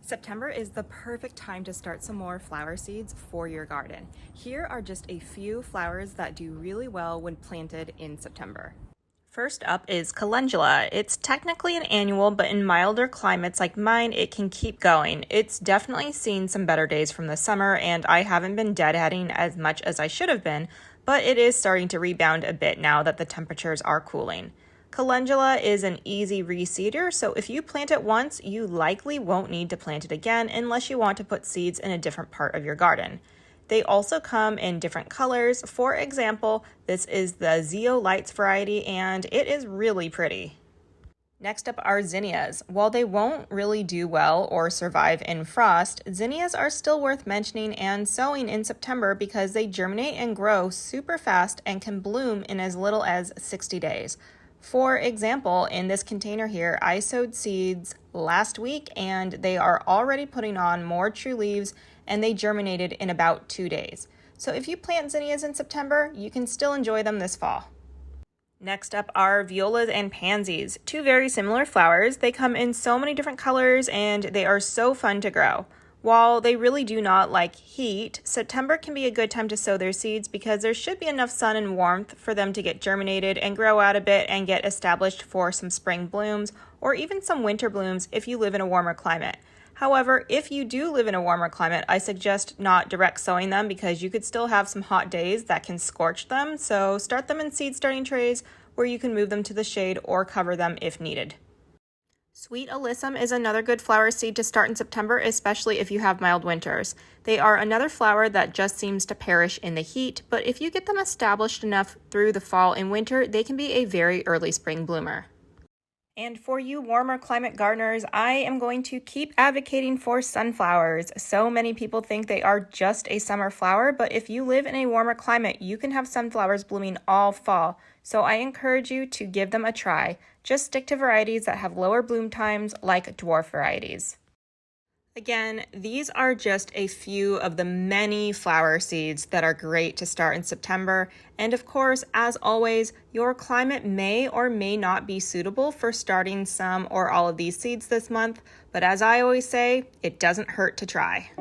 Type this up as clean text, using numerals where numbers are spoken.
September is the perfect time to start some more flower seeds for your garden. Here are just a few flowers that do really well when planted in September. First up is calendula. It's technically an annual, but in milder climates like mine, it can keep going. It's definitely seen some better days from the summer, and I haven't been deadheading as much as I should have been, but it is starting to rebound a bit now that the temperatures are cooling. Calendula is an easy reseeder, so if you plant it once, you likely won't need to plant it again unless you want to put seeds in a different part of your garden. They also come in different colors. For example, this is the Zeolites variety, and it is really pretty. Next up are zinnias. While they won't really do well or survive in frost, zinnias are still worth mentioning and sowing in September because they germinate and grow super fast and can bloom in as little as 60 days. For example, in this container here, I sowed seeds last week and they are already putting on more true leaves and they germinated in about 2 days. So if you plant zinnias in September, you can still enjoy them this fall. Next up are violas and pansies, two very similar flowers. They come in so many different colors and they are so fun to grow. While they really do not like heat, September can be a good time to sow their seeds because there should be enough sun and warmth for them to get germinated and grow out a bit and get established for some spring blooms or even some winter blooms if you live in a warmer climate. However, if you do live in a warmer climate, I suggest not direct sowing them because you could still have some hot days that can scorch them, so start them in seed starting trays where you can move them to the shade or cover them if needed. Sweet alyssum is another good flower seed to start in September, especially if you have mild winters. They are another flower that just seems to perish in the heat, but if you get them established enough through the fall and winter, they can be a very early spring bloomer. And for you warmer climate gardeners, I am going to keep advocating for sunflowers. So many people think they are just a summer flower, but if you live in a warmer climate, you can have sunflowers blooming all fall. So I encourage you to give them a try. Just stick to varieties that have lower bloom times like dwarf varieties. Again, these are just a few of the many flower seeds that are great to start in September. And of course, as always, your climate may or may not be suitable for starting some or all of these seeds this month. But as I always say, it doesn't hurt to try.